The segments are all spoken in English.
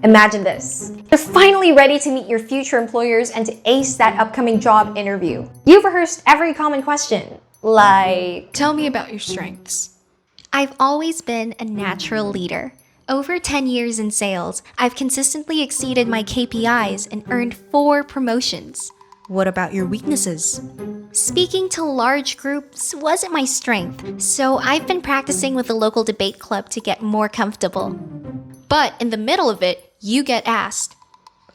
Imagine this. You're finally ready to meet your future employers and to ace that upcoming job interview. You've rehearsed every common question, like, tell me about your strengths. I've always been a natural leader. Over 10 years in sales, I've consistently exceeded my KPIs and earned 4 promotions. What about your weaknesses? Speaking to large groups wasn't my strength, so I've been practicing with the local debate club to get more comfortable. But in the middle of it, you get asked,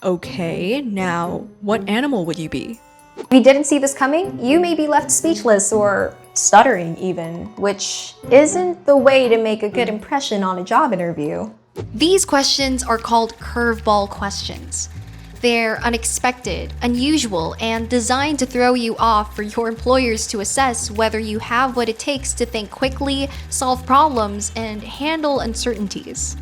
okay, now what animal would you be? if you didn't see this coming, you may be left speechless or stuttering even, which isn't the way to make a good impression on a job interview. These questions are called curveball questions. They're unexpected, unusual, and designed to throw you off for your employers to assess whether you have what it takes to think quickly, solve problems, and handle uncertainties.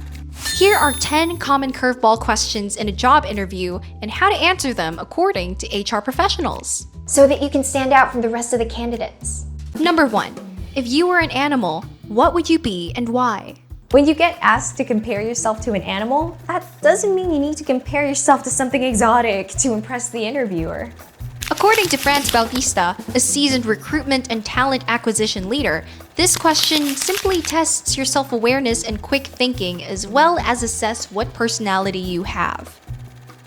Here are 10 common curveball questions in a job interview and how to answer them according to HR professionals. So that you can stand out from the rest of the candidates. Number 1. If you were an animal, what would you be and why? When you get asked to compare yourself to an animal, that doesn't mean you need to compare yourself to something exotic to impress the interviewer. According to Franz Bautista, a seasoned recruitment and talent acquisition leader, this question simply tests your self-awareness and quick thinking as well as assess what personality you have.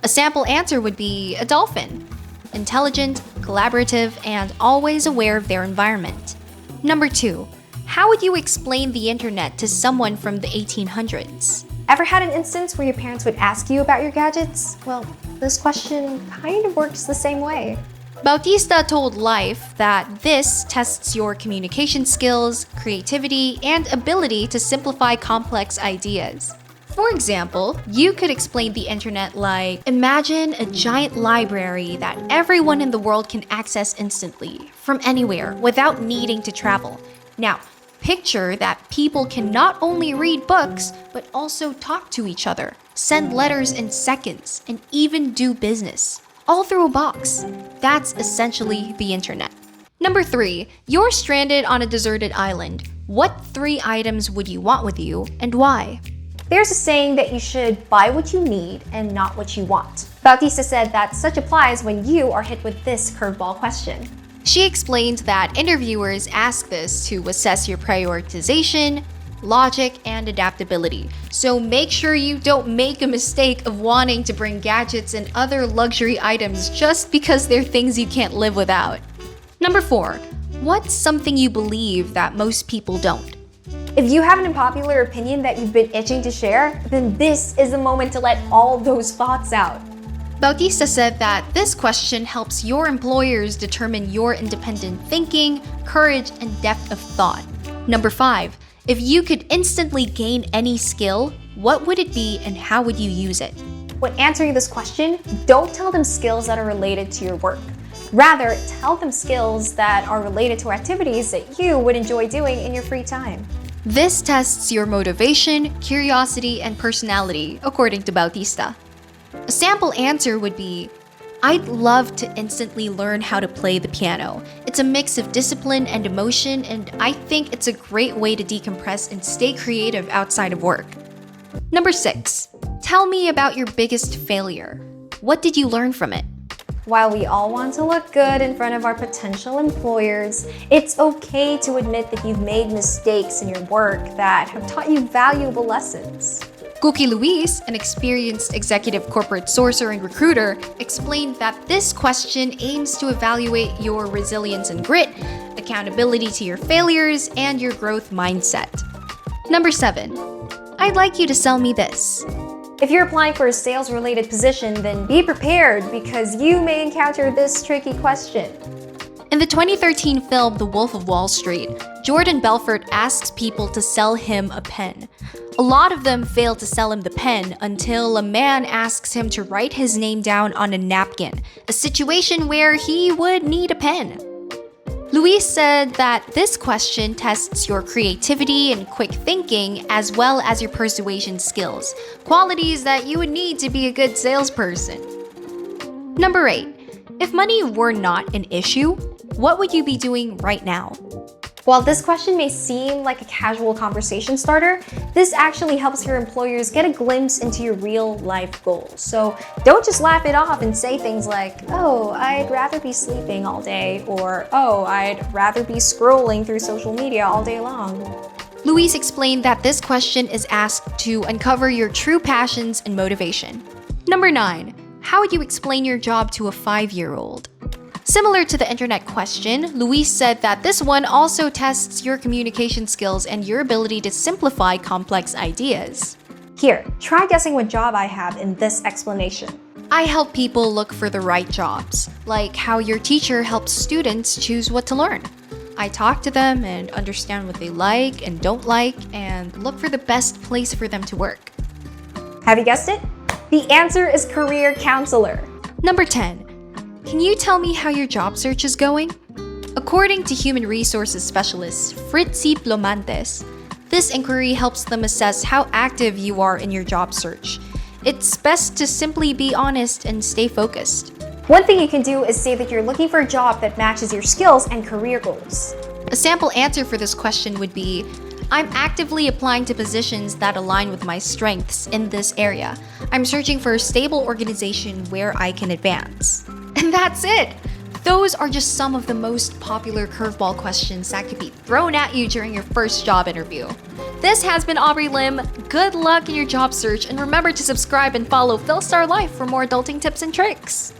A sample answer would be a dolphin. Intelligent, collaborative, and always aware of their environment. Number 2. How would you explain the internet to someone from the 1800s? Ever had an instance where your parents would ask you about your gadgets? Well, this question kind of works the same way. Bautista told Life that this tests your communication skills, creativity, and ability to simplify complex ideas. For example, you could explain the internet like, imagine a giant library that everyone in the world can access instantly, from anywhere, without needing to travel. Now, picture that people can not only read books, but also talk to each other, send letters in seconds, and even do business. All through a box. That's essentially the internet. Number 3. You're stranded on a deserted island. What 3 items would you want with you, and why? There's a saying that you should buy what you need and not what you want. Bautista said that such applies when you are hit with this curveball question. She explained that interviewers ask this to assess your prioritization, logic, and adaptability. So make sure you don't make a mistake of wanting to bring gadgets and other luxury items just because they're things you can't live without. Number 4. What's something you believe that most people don't? If you have an unpopular opinion that you've been itching to share, then this is the moment to let all those thoughts out. Bautista said that this question helps your employers determine your independent thinking, courage, and depth of thought. Number 5. If you could instantly gain any skill, what would it be and how would you use it? When answering this question, don't tell them skills that are related to your work. Rather, tell them skills that are related to activities that you would enjoy doing in your free time. This tests your motivation, curiosity, and personality, according to Bautista. A sample answer would be, I'd love to instantly learn how to play the piano. It's a mix of discipline and emotion, and I think it's a great way to decompress and stay creative outside of work. Number 6. Tell me about your biggest failure. What did you learn from it? While we all want to look good in front of our potential employers, it's okay to admit that you've made mistakes in your work that have taught you valuable lessons. Cookie Luis, an experienced executive corporate sourcer and recruiter, explained that this question aims to evaluate your resilience and grit, accountability to your failures, and your growth mindset. Number 7. I'd like you to sell me this. If you're applying for a sales-related position, then be prepared because you may encounter this tricky question. In the 2013 film The Wolf of Wall Street, Jordan Belfort asks people to sell him a pen. A lot of them fail to sell him the pen until a man asks him to write his name down on a napkin, a situation where he would need a pen. Luis said that this question tests your creativity and quick thinking as well as your persuasion skills, qualities that you would need to be a good salesperson. Number 8. If money were not an issue, what would you be doing right now? While this question may seem like a casual conversation starter, this actually helps your employers get a glimpse into your real life goals. So don't just laugh it off and say things like, oh, I'd rather be sleeping all day, or oh, I'd rather be scrolling through social media all day long. Luis explained that this question is asked to uncover your true passions and motivation. Number 9. How would you explain your job to a 5-year-old? Similar to the internet question, Luis said that this one also tests your communication skills and your ability to simplify complex ideas. Here, try guessing what job I have in this explanation. I help people look for the right jobs, like how your teacher helps students choose what to learn. I talk to them and understand what they like and don't like and look for the best place for them to work. Have you guessed it? The answer is career counselor. Number 10. Can you tell me how your job search is going? According to human resources specialist Fritzi Plomantes, this inquiry helps them assess how active you are in your job search. It's best to simply be honest and stay focused. One thing you can do is say that you're looking for a job that matches your skills and career goals. A sample answer for this question would be, I'm actively applying to positions that align with my strengths in this area. I'm searching for a stable organization where I can advance. And that's it! Those are just some of the most popular curveball questions that could be thrown at you during your first job interview. This has been Aubrey Lim. Good luck in your job search, and remember to subscribe and follow PhilSTAR Life for more adulting tips and tricks.